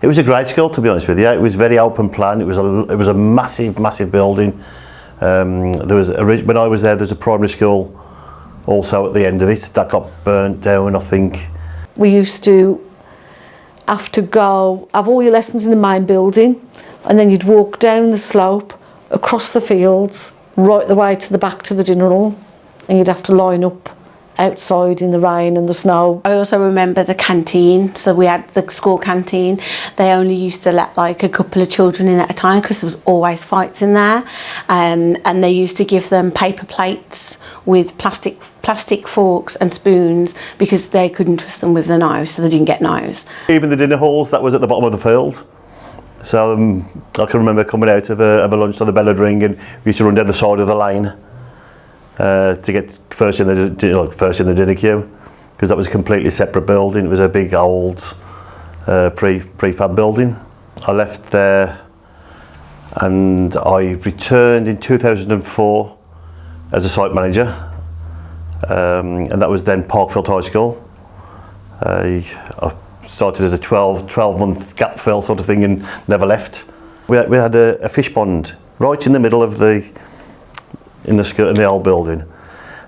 It was a great school, to be honest with you. It was very open plan. It was a massive building. When I was there was a primary school also at the end of it that got burnt down, I think. We used to have to go have all your lessons in the main building, and then you'd walk down the slope across the fields right the way to the back to the dinner hall, and you'd have to line up outside in the rain and the snow. I also remember the canteen. So we had the school canteen. They only used to let like a couple of children in at a time because there was always fights in there, and they used to give them paper plates with plastic forks and spoons because they couldn't trust them with the knives, so they didn't get knives. Even the dinner halls, that was at the bottom of the field. So I can remember coming out of a lunch on the bell would ring, and we used to run down the side of the lane to get first in the dinner queue, because that was a completely separate building. It was a big old prefab building. I left there and I returned in 2004 as a site manager, and that was then Parkfield High School. I started as a 12-month gap fill sort of thing and never left. We had a fish pond right in the middle of in the old building,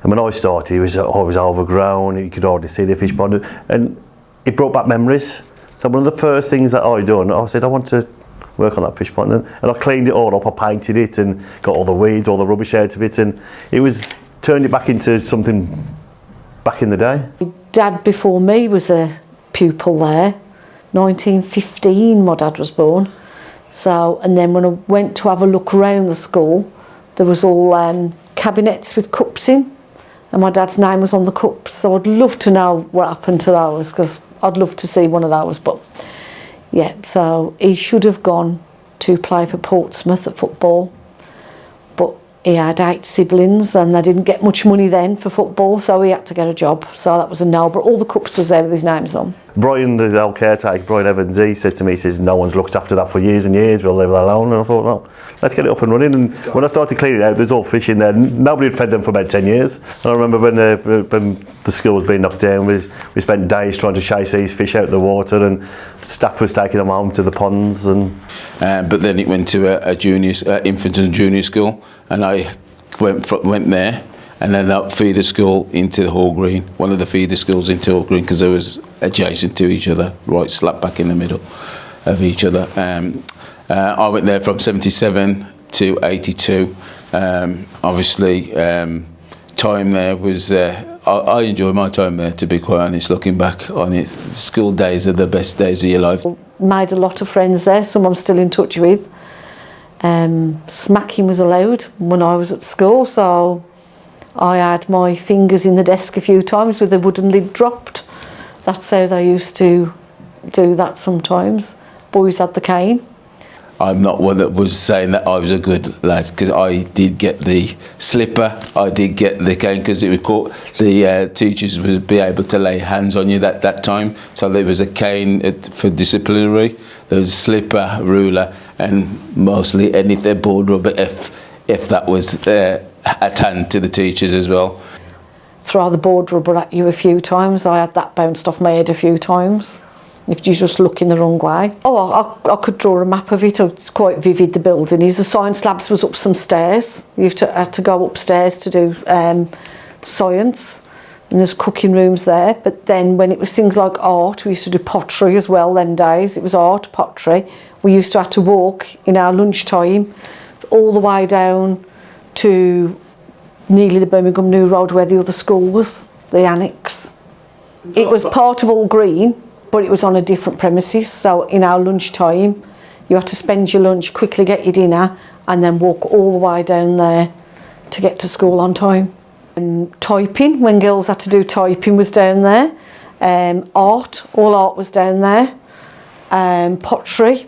and when I started it was overgrown. You could hardly see the fish pond, and it brought back memories. So one of the first things that I done, I said I want to work on that fish pond, and I cleaned it all up. I painted it and got all the weeds, all the rubbish out of it, and turned it back into something back in the day. Dad before me was a pupil there. 1915 my dad was born. So, and then when I went to have a look around the school, there was all cabinets with cups in, and my dad's name was on the cups. So I'd love to know what happened to those, because I'd love to see one of those. But yeah, so he should have gone to play for Portsmouth at football, but he had 8 siblings and they didn't get much money then for football, so he had to get a job. So that was a no, but all the cups was there with his names on. Brian, the old caretaker, Brian Evans, he said to me, he says, no one's looked after that for years and years, we'll leave it alone. And I thought, well, let's get it up and running. And when I started cleaning it out, there's all fish in there. Nobody had fed them for about 10 years. And I remember when the school was being knocked down, we spent days trying to chase these fish out of the water, and staff was taking them home to the ponds. But then it went to a infant and junior school, and I went there, and then up feeder school into Hall Green, one of the feeder schools into Hall Green, because they was adjacent to each other, right slap back in the middle of each other. I went there from 77 to 82. Obviously, time there was, I enjoyed my time there, to be quite honest, looking back on it. School days are the best days of your life. Made a lot of friends there, some I'm still in touch with. Smacking was allowed when I was at school, so I had my fingers in the desk a few times with the wooden lid dropped. That's how they used to do that sometimes. Boys had the cane. I'm not one that was saying that I was a good lad, because I did get the slipper, I did get the cane, because it was called, the teachers would be able to lay hands on you that time. So there was a cane for disciplinary, there was a slipper, ruler, and mostly anything board rubber if that was at hand to the teachers as well. Throw the board rubber at you a few times. I had that bounced off my head a few times if you just look in the wrong way. Oh, I could draw a map of it. It's quite vivid, the building is. The science labs was up some stairs. You had to go upstairs to do science, and there's cooking rooms there. But then when it was things like art, we used to do pottery as well them days. It was art, pottery. We used to have to walk in our lunchtime all the way down to nearly the Birmingham New Road where the other school was, the annex. It was part of All Green, but it was on a different premises. So in our lunchtime, you had to spend your lunch, quickly get your dinner, and then walk all the way down there to get to school on time. And typing, when girls had to do typing, was down there. Art, all art was down there. Pottery,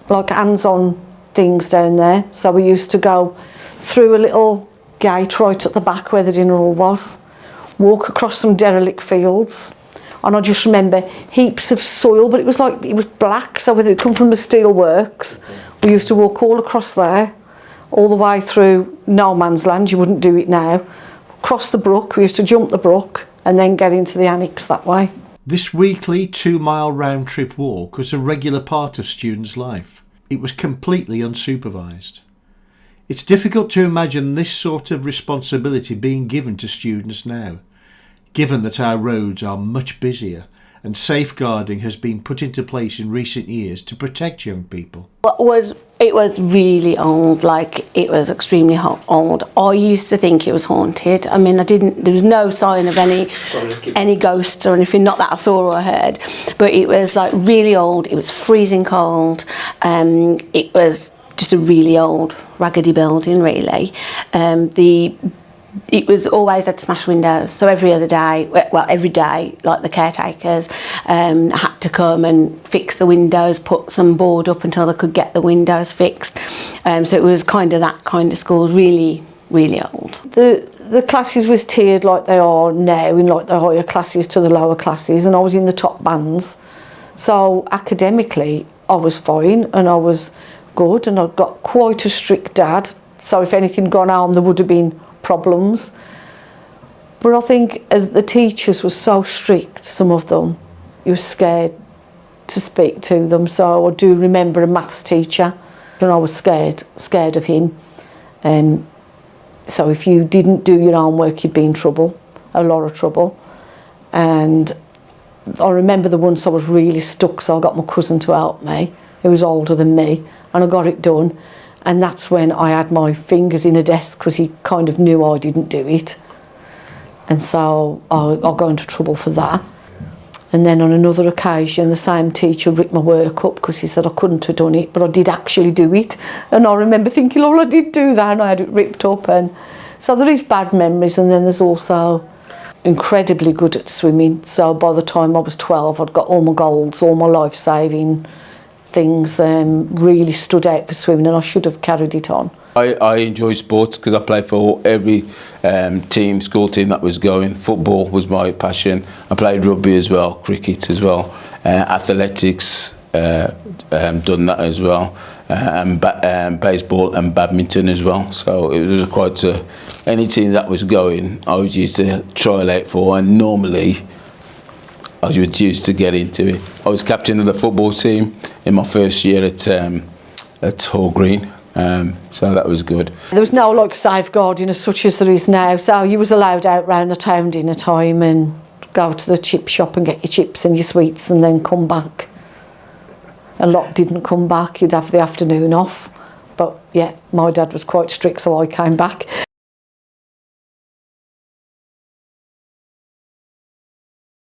like hands-on things down there. So we used to go through a little gate right at the back where the dinner hall was, walk across some derelict fields, and I just remember heaps of soil, but it was black, so whether it come from the steel works, we used to walk all across there, all the way through no man's land. You wouldn't do it now. Cross the brook, we used to jump the brook and then get into the annex that way. This weekly 2-mile round-trip walk was a regular part of students' life. It was completely unsupervised. It's difficult to imagine this sort of responsibility being given to students now, given that our roads are much busier and safeguarding has been put into place in recent years to protect young people. It was really old, like it was extremely old. I used to think it was haunted. I mean, there was no sign of any ghosts or anything, not that I saw or heard, but it was like really old. It was freezing cold. It was just a really old, raggedy building, really. It was always had smashed windows, so every day, like the caretakers had to come and fix the windows, put some board up until they could get the windows fixed. So it was kind of that kind of school, really, really old. The classes was tiered like they are now, in like the higher classes to the lower classes, and I was in the top bands. So academically, I was fine and I was good, and I'd got quite a strict dad. So if anything gone home, there would have been problems. But I think the teachers were so strict, some of them, you were scared to speak to them. So I do remember a maths teacher, and I was scared of him. So if you didn't do your homework, you'd be in trouble, a lot of trouble. And I remember the once I was really stuck, so I got my cousin to help me, who was older than me, and I got it done. And that's when I had my fingers in a desk, because he kind of knew I didn't do it. And so I got into trouble for that. And then on another occasion, the same teacher ripped my work up because he said I couldn't have done it, but I did actually do it. And I remember thinking, oh, I did do that, and I had it ripped up. And so there is bad memories, and then there's also incredibly good at swimming. So by the time I was 12, I'd got all my golds, all my life-saving things, really stood out for swimming, and I should have carried it on. I enjoy sports because I played for every school team that was going. Football was my passion. I played rugby as well, cricket as well, athletics, done that as well, and baseball and badminton as well. So it was quite any team that was going, I was used to trial out for, and normally I was used to get into it. I was captain of the football team in my first year at Hall Green, so that was good. There was no like safeguarding as such as there is now, so you was allowed out round the town dinner time and go to the chip shop and get your chips and your sweets and then come back. A lot didn't come back, you'd have the afternoon off, but yeah, my dad was quite strict, so I came back.